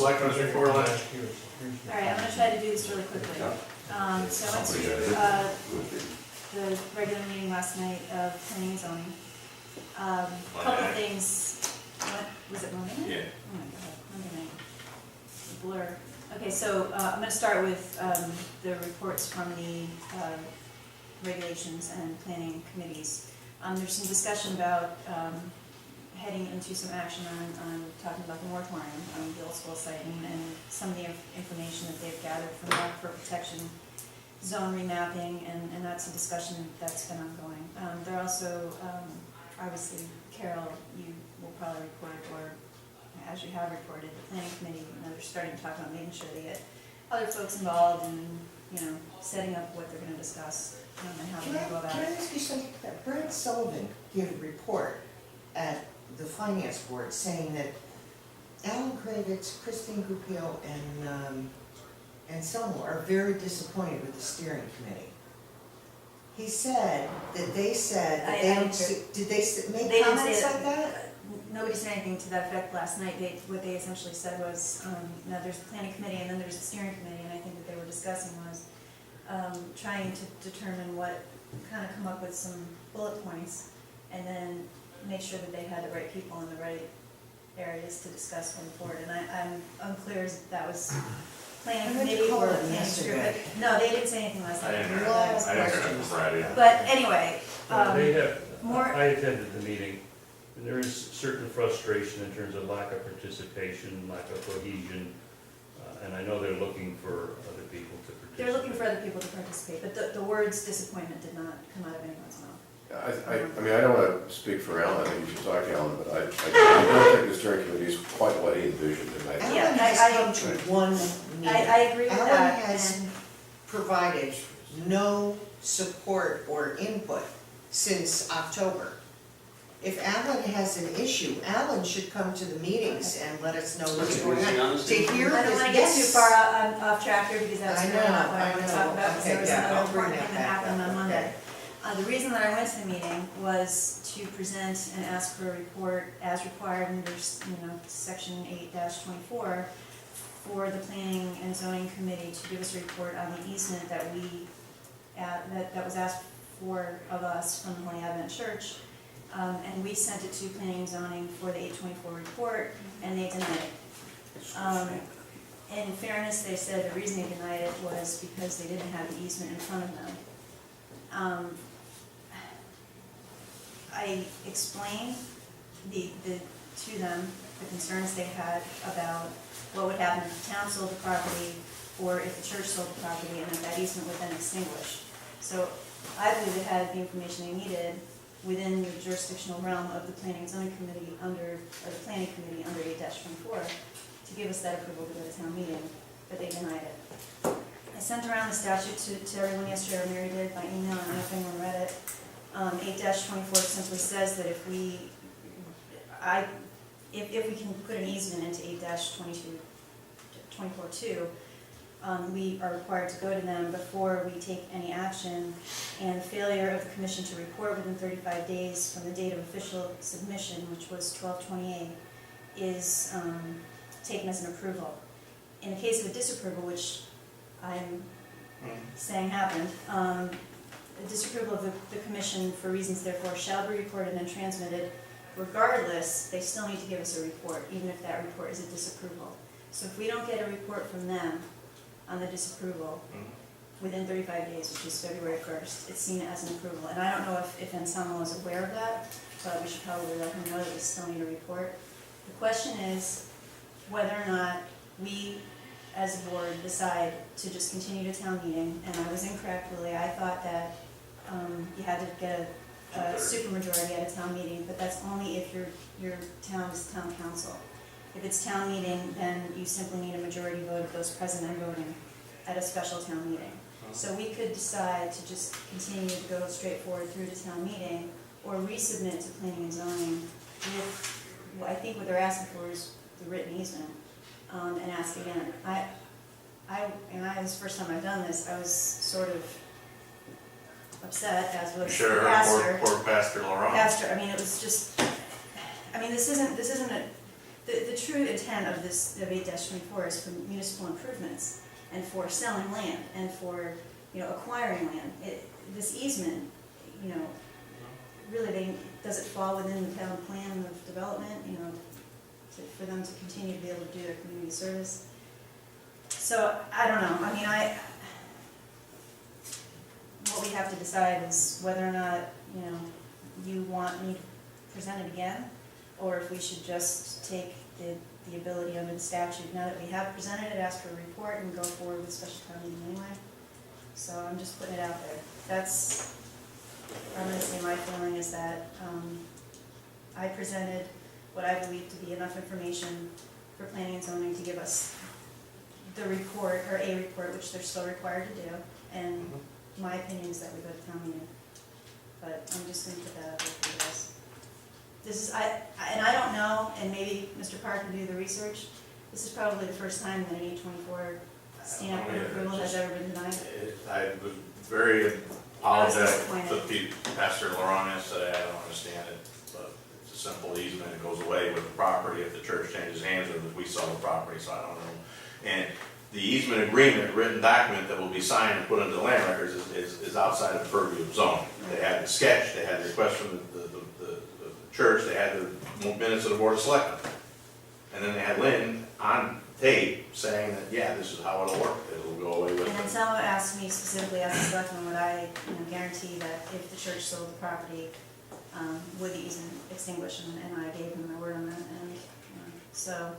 selectmen's report on that? All right, I'm gonna try to do this really quickly. So I went to the regular meeting last night of planning and zoning. Couple of things, what, was it Monday night? Yeah. Oh my God, Monday night. It's a blur. Okay, so I'm gonna start with the reports from the regulations and planning committees. There's some discussion about heading into some action on talking about the moratorium on the old school site and some of the information that they've gathered from that for protection, zone remapping, and that's a discussion that's been ongoing. They're also, obviously, Carol, you will probably report, or as you have reported, the planning committee, they're starting to talk about making sure they get other folks involved and, setting up what they're going to discuss and how they're going to go about Can I it. ask you something? Brad Sullivan gave a report at the finance board saying that Alan Kravitz, Christine Goupil, and Selma are very disappointed with the steering committee. He said that they said that they don't see, did they make They didn't comments say like that? Nobody said anything to that effect last night. What they essentially said was, there's the planning committee and then there's the steering committee, and I think what they were discussing was trying to determine kind of come up with some bullet points, and then make sure that they had the right people in the right areas to discuss going forward. And I'm unclear as that was planning committee or planning group. No, they didn't say anything last night. I didn't hear it from Brad either. But anyway, They have, more. I attended the meeting, and there is certain frustration in terms of lack of participation, lack of cohesion, and I know they're looking for other people to participate. They're looking for other people to participate, but the words disappointment did not come out of anyone's mouth. I mean, I don't want to speak for Alan, I think you should talk to Alan, but I don't think the steering committee is quite what he envisioned, and I, Yeah, Alan has come to one meeting. I agree with Alan that. has And provided no support or input since October. If Alan has an issue, Alan should come to the meetings and let us know what's going on. To hear I don't want to this, get too far off track here because that's I really not what I know, want to I talk know. about, because Okay, there was yeah, another I'll bring important thing that that back happened up. on Monday. Okay. The reason that I went to the meeting was to present and ask for a report as required under, section 8-24 for the planning and zoning committee to give us a report on the easement that that was asked for of us from the Holy Advent Church. And we sent it to planning and zoning for the 824 report, and they denied it. In fairness, they said the reason they denied it was because they didn't have the easement in front of them. I explained to them the concerns they had about what would happen if the town sold the property or if the church sold the property, and if that easement would then extinguish. So I believe they had the information they needed within the jurisdictional realm of the planning and zoning committee or the planning committee under 8-24 to give us that approval to go to town meeting, but they denied it. I sent around the statute to everyone yesterday, or Mary did, by email. I don't know if anyone read it. 8-24 simply says that if we can put an easement into 8-24.2, we are required to go to them before we take any action, and the failure of the commission to report within 35 days from the date of official submission, which was 12/28, is taken as an approval. In the case of a disapproval, which I'm saying happened, the disapproval of the commission for reasons therefore shall be recorded and transmitted. Regardless, they still need to give us a report, even if that report is a disapproval. So if we don't get a report from them on the disapproval within 35 days, which is February 1st, it's seen as an approval. And I don't know if Anselmo is aware of that, but we should probably let him know that we still need a report. The question is whether or not we, as a board, decide to just continue to town meeting. And I was incorrect, Willie. I thought that you had to get a supermajority at a town meeting, but that's only if your town's town council. If it's town meeting, then you simply need a majority vote of those present and voting at a special town meeting. So we could decide to just continue to go straight forward through to town meeting, or resubmit to planning and zoning with, I think what they're asking for is the written easement, and ask again. This is the first time I've done this, I was sort of upset, as was the pastor. Poor Pastor Laurent. Pastor, it was just, this the true intent of this, of 8-24 is for municipal improvements and for selling land and for, acquiring land. This easement, really, does it fall within the town plan of development, for them to continue to be able to do their community service? So, I don't know, what we have to decide is whether or not, you want me to present it again, or if we should just take the ability under the statute, now that we have presented it, ask for a report and go forward with special town meeting anyway. So I'm just putting it out there. That's, I'm gonna say my feeling is that, I presented what I believe to be enough information for planning and zoning to give us the report, or a report, which they're still required to do, and my opinion is that we go to town meeting. But I'm just gonna put that out there for you guys. This is, and I don't know, and maybe Mr. Park can do the research, this is probably the first time that an 824 stamp of approval has ever been denied. I was very apologetic disappointed. to Pastor Laurent yesterday, I don't understand it, but it's a simple easement, it goes away with the property if the church changes hands or if we sell the property, so I don't know. And the easement agreement, written document that will be signed and put into the land records is outside of the purview of zoning. They had the sketch, they had the request from the church, they had the minutes of the Board of Selectmen. And then they had Lynn on tape saying that, yeah, this is how it'll work, it'll go away with And then it. someone asked me specifically as a selectman, would I guarantee that if the church sold the property, would the easement extinguish, and I gave them my word on that, and, so,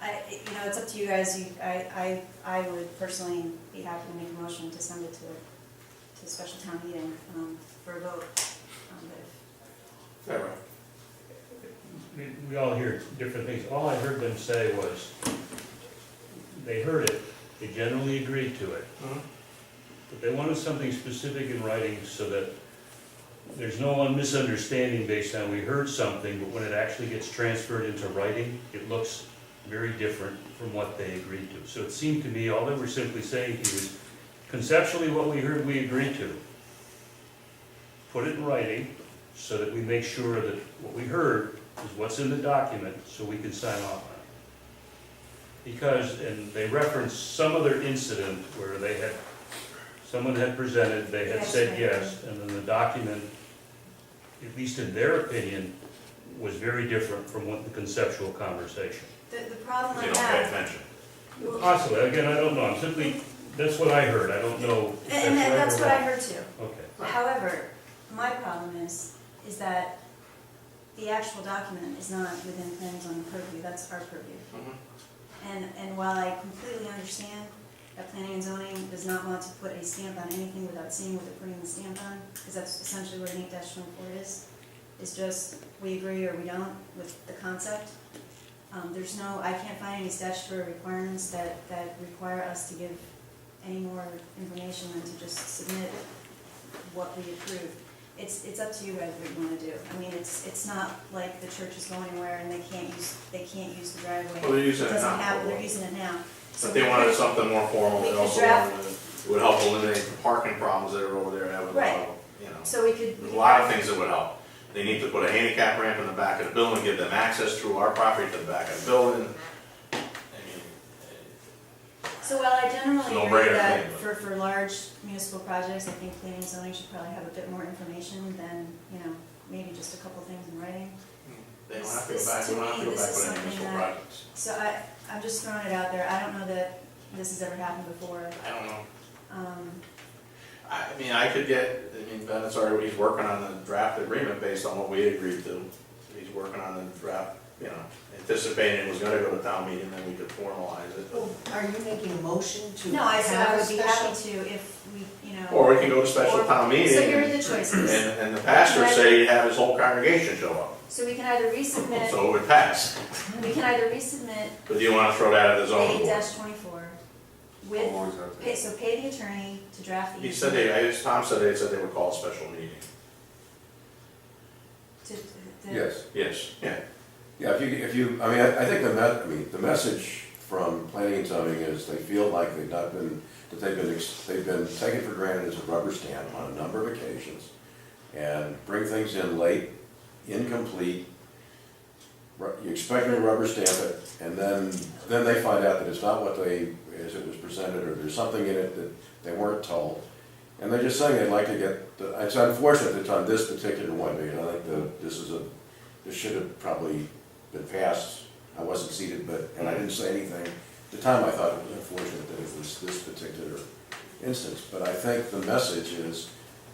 it's up to you guys. I would personally be happy to make a motion to send it to a special town meeting, for a vote, but Yeah, right. We all hear different things. All I heard them say was, they heard it, they generally agreed to it, but they wanted something specific in writing so that there's no misunderstanding based on we heard something, but when it actually gets transferred into writing, it looks very different from what they agreed to. So it seemed to me, all they were simply saying to you is, conceptually what we heard, we agreed to. Put it in writing so that we make sure that what we heard is what's in the document so we can sign off on it. Because, and they referenced some other incident where they had, someone had presented, they had said yes, and then the document, at least in their opinion, was very different from what the conceptual conversation. the problem I They don't pay have. attention. Possibly, again, I don't know, I'm simply, that's what I heard, I don't know. if And right that's or what I wrong. heard too. Okay. However, my problem is that the actual document is not within planning zone purview, that's our purview. And while I completely understand that planning and zoning does not want to put a stamp on anything without seeing what they're putting the stamp on, because that's essentially what an 8-24 is just we agree or we don't with the concept. There's no, I can't find any statutory requirements that require us to give any more information than to just submit what we approve. It's up to you guys what you want to do. I mean, it's not like the church is going anywhere and they can't use the driveway. Well, they're using it doesn't now. happen, they're using it now. So But they wanted we- something more formal, we they could also draft- wanted, it would help eliminate the parking problems that are over there, that would, Right. So we could. there's a lot of things that would help. They need to put a handicap ramp in the back of the building, give them access through our property to the back of the building. I mean, So while I generally It's no agree brainer that thing, but- for large municipal projects, I think planning and zoning should probably have a bit more information than, maybe just a couple things in writing. They don't have to This- go back, to we don't have to me, go this back is with any something municipal that- projects. So I'm just throwing it out there. I don't know that this has ever happened before. I don't know. Um, I mean, I could get, Bennett's already, he's working on the draft agreement based on what we agreed to. He's working on the draft, anticipating it was gonna go to town meeting, then we could formalize it. Well, are you making a motion to No, I said I have a would be happy special? to if we, Or we can go to special or- town meeting. So here are the choices. And the pastor say he'd have his whole congregation show up, So we can either resubmit, so it would pass. we can either resubmit But do you wanna throw that at the the zoning board? 8-24 with, Always have to. pay the attorney to draft the He said easement. Tom said they would call a special meeting. Yes, Yes, yeah. yeah, I think the message from planning and zoning is they feel like they've been taken for granted as a rubber stamp on a number of occasions, and bring things in late, incomplete, you expect them to rubber stamp it, and then they find out that it's not what they, as it was presented, or there's something in it that they weren't told. And they're just saying they'd like to get, it's unfortunate it's on this particular one, because I think this should have probably been passed. I wasn't seated, and I didn't say anything. At the time, I thought it was unfortunate that it was this particular instance, but I think the message is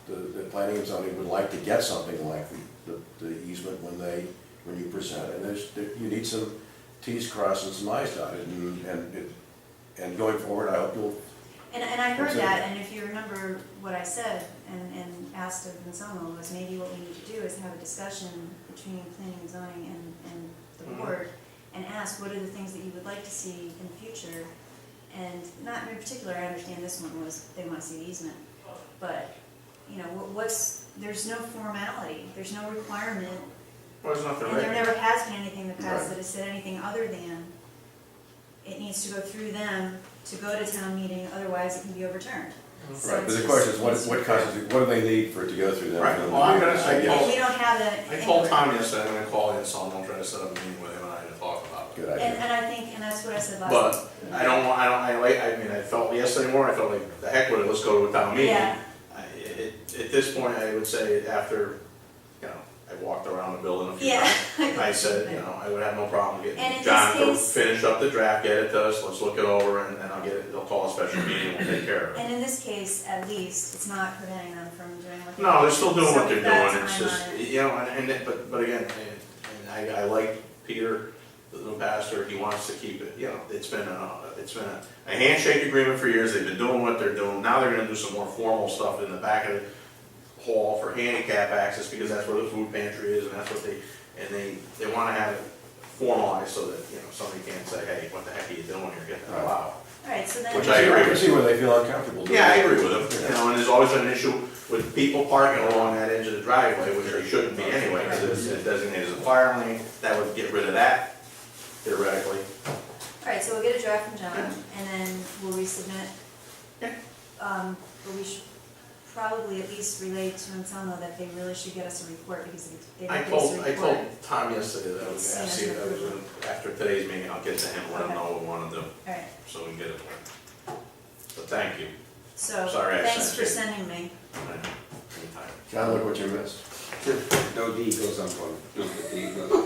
the planning and zoning would like to get something like the easement when you present, and you need some T's crossed and some I's dotted, and going forward, I hope you'll. And I heard that, and if you remember what I said and asked of Vincenzo, was maybe what we need to do is have a discussion between planning and zoning and the board, and ask what are the things that you would like to see in the future. And not in particular, I understand this one was they want to see the easement, but you know, there's no formality, there's no requirement, Well, there's nothing and there written. never has been anything in the past Right. that has said anything other than it needs to go through them to go to town meeting, otherwise it can be overturned. So Right, but it's the just- question is, what do they need for it to go through them? Right, well, I'm gonna say, And we don't have that. I told Tom yesterday, I'm gonna call in, so I'm gonna try to set up a meeting with him and I to talk about it. Good And idea. I think, and that's what I said last But week. I felt yesterday morning, I felt like, the heck with it, let's go to a town meeting. Yeah. At this point, I would say after, I walked around the building a few Yeah. times. I said, I would have no problem And in getting this John to case- finish up the draft, get it to us, let's look it over, and then they'll call a special meeting and we'll take care of it. And in this case, at least, it's not preventing them from doing what they No, they're still doing So what they're we've got doing, it's time just, on it. but again, and I like Peter, the new pastor, he wants to keep it, it's been a handshake agreement for years, they've been doing what they're doing, now they're gonna do some more formal stuff in the back of the hall for handicap access, because that's where the food pantry is, and that's what they wanna have it formalized so that, somebody can't say, hey, what the heck are you doing here, get the hell out. Alright, so then. Which I agree I can see where they feel uncomfortable doing Yeah, I it. agree with him, and there's always been an issue with people parking along that edge of the driveway, which they shouldn't be anyway, because it's designated as a fire lane, that would get rid of that theoretically. Alright, so we'll get a draft from John, and then we'll resubmit. Yeah. But we should probably at least relate to Anselmo that they really should get us a report, because they I didn't give us a told report. Tom yesterday that I was gonna see, after today's meeting, I'll get to him, let him know what we wanna do, Alright, so we can get it. So thank you. so, Sorry I thanks sent for you. sending me. Anytime. John, look what you missed. No D goes on one, just the D goes.